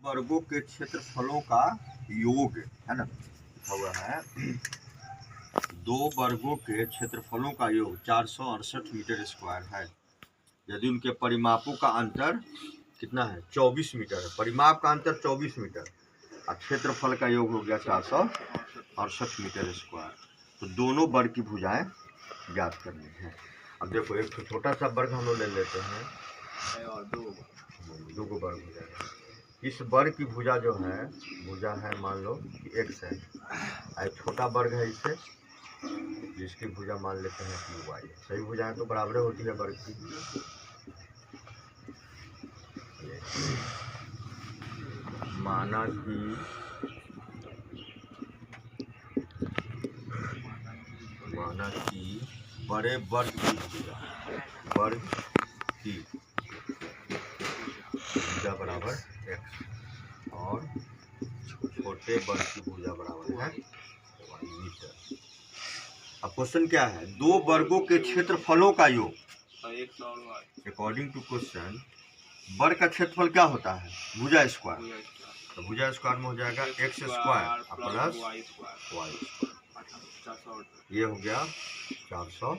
वर्गों के क्षेत्रफलों का योग है ना, लिखा हुआ है। दो वर्गों के क्षेत्रफलों का योग 468 मीटर स्क्वायर है यदि उनके परिमापों का अंतर कितना है 24 मीटर है। परिमाप का अंतर 24 मीटर और क्षेत्रफल का योग हो गया 468 मीटर स्क्वायर। तो दोनों वर्ग की भुजाएं ज्ञात करनी है। अब देखो एक छोटा सा वर्ग हम लोग ले लेते हैं और दो को वर्ग हो जाएगा। इस वर्ग की भुजा जो है भुजा है मान लो कि x है, एक छोटा वर्ग है इससे जिसकी भुजा मान लेते हैं कि y है। सही भुजाएं तो बराबर होती है वर्ग की। माना कि बड़े वर्ग की भुजा बराबर x और छोटे वर्ग की भुजा बराबर है मीटर। अब क्वेश्चन क्या है, दो वर्गों के क्षेत्रफलों का योग। अकॉर्डिंग टू क्वेश्चन वर्ग का क्षेत्रफल क्या होता है भुजा स्क्वायर। तो भुजा स्क्वायर में हो जाएगा x square plus y square, ये हो गया 400।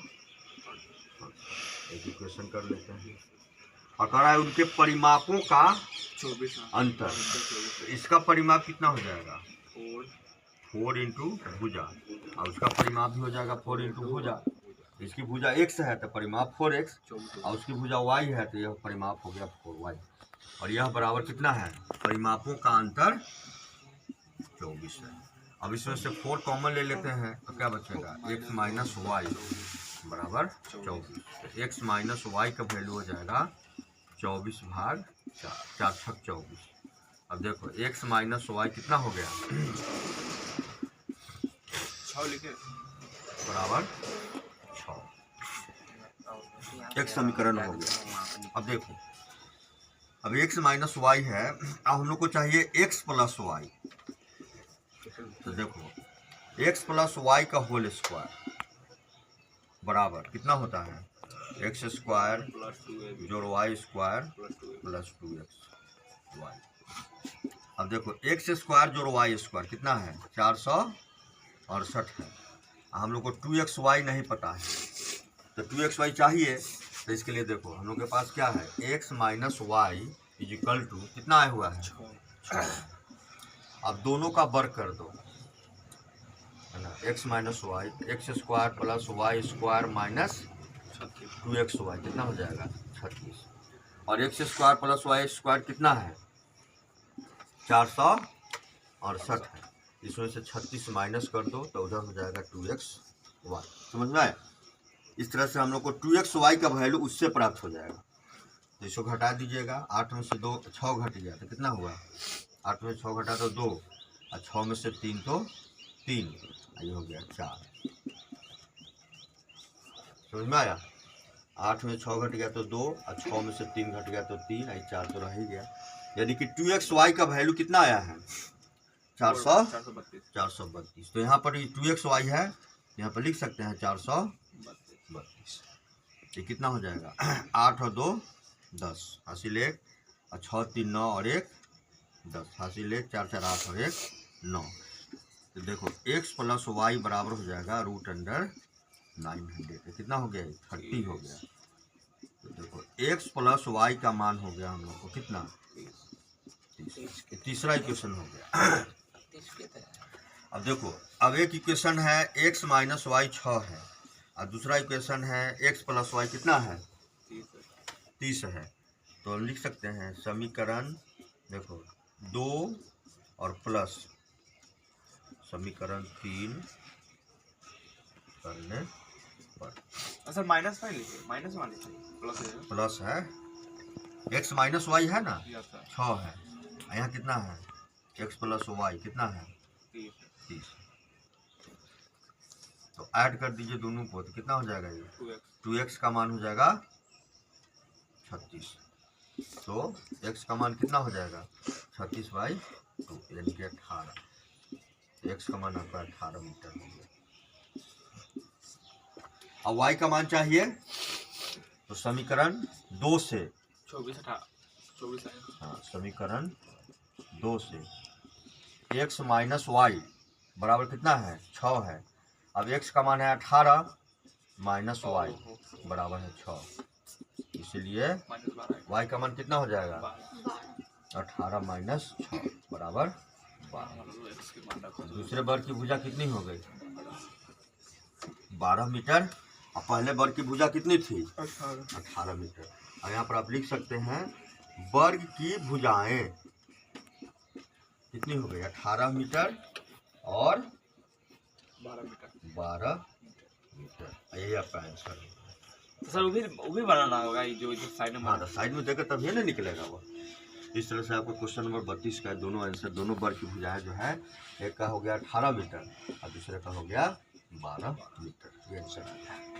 एक इक्वेशन कर लेते हैं। और कह रहा है उनके परिमापों का अंतर, तो इसका परिमाप कितना हो जाएगा 4 इंटू भुजा और उसका परिमाप भी हो जाएगा 4 इंटू भुजा। इसकी भुजा x है तो परिमाप 4x और उसकी भुजा y है तो यह परिमाप हो गया 4y और यह बराबर कितना है परिमापों का अंतर 24 है। अब इसमें से 4 कॉमन ले लेते हैं तो क्या बचेगा x माइनस वाई बराबर 24। x माइनस वाई का वैल्यू हो जाएगा 24 भाग 4 छक 24। अब देखो x माइनस वाई कितना हो गया 6 लिखे बराबर 6। एक समीकरण हो गया। अब देखो अब x माइनस वाई है, अब हम लोग को चाहिए x प्लस वाई। तो देखो x प्लस वाई का होल स्क्वायर बराबर कितना होता है x स्क्वायर जोड़ y square plus 2x y. अब देखो x स्क्वायर जोड़ वाई स्क्वायर कितना है 468 है। हम लोग को 2xy नहीं पता है तो 2xy चाहिए, तो इसके लिए देखो हम लोग के पास क्या है x minus y is equal to कितना आया हुआ है 6। अब दोनों का वर्ग कर दो है ना, x minus y x square plus y square minus 2xy कितना हो जाएगा 36 और x square plus y square कितना है 468 है। इसमें से 36 माइनस कर दो तो उधर हो जाएगा 2xy। समझ में आया। इस तरह से हम लोग को 2xy का वैल्यू उससे प्राप्त हो जाएगा। तो इसको घटा दीजिएगा 8 में से 6 घट गया तो कितना हुआ 8 में 6 घटा तो 2 और 6 में से 3 तो 3 ये हो गया 4। समझ में आया। 8 में 6 घट गया तो 2 और 6 में से 3 घट गया तो 3 और 4 तो रह ही गया। यानी कि 2xy का वैल्यू कितना आया है 432। तो यहाँ पर 2xy है, यहाँ पर लिख सकते हैं 432। ये कितना हो जाएगा 8 और 2 10 हासिल 1 और 6 3 9 और 1 10 हासिल 1 4 4 8 और 1 9। तो देखो x प्लस वाई बराबर हो जाएगा √900। कितना हो गया 30 हो गया। तो देखो x प्लस वाई का मान हो गया हम लोग को कितना 30। तीसरा इक्वेशन हो गया। अब देखो अब एक इक्वेशन है x माइनस वाई 6 है और दूसरा इक्वेशन है x प्लस वाई कितना है 30 है। तो लिख सकते हैं समीकरण देखो 2 और प्लस समीकरण 3 करने पर सर माइनस नहीं लिखे माइनस मान लिखे प्लस है x माइनस वाई है ना 6 है, यहाँ कितना है x प्लस वाई कितना है 30। तो ऐड कर दीजिए दोनों को तो कितना हो जाएगा ये 2x का मान हो जाएगा 36। तो x का मान कितना हो जाएगा 36/2 यानी कि 18। x का मान आपका 18 मीटर हो गया। अब y का मान चाहिए तो समीकरण 2 से 24 हाँ समीकरण 2 से x माइनस वाई बराबर कितना है 6 है। अब x का मान है 18 माइनस वाई बराबर है 6, इसलिए y का मान कितना हो जाएगा 18 माइनस 6 बराबर 12। दूसरे वर्ग की भुजा कितनी हो गई 12 मीटर और पहले वर्ग की भुजा कितनी थी 18 मीटर। और यहाँ पर आप लिख सकते हैं वर्ग की भुजाएं कितनी हो गई 18 मीटर और 12 मीटर। यही आपका आंसर है। तो सर वो भी बनाना होगा ये जो इधर साइड में हाँ तो साइड में देकर तभी ना निकलेगा वो। इस तरह से आपको क्वेश्चन नंबर 32 का दोनों आंसर, दोनों वर्ग की भुजाएं जो है, एक का हो गया 18 मीटर और दूसरे का हो गया 12 मीटर। ये आंसर आ गया।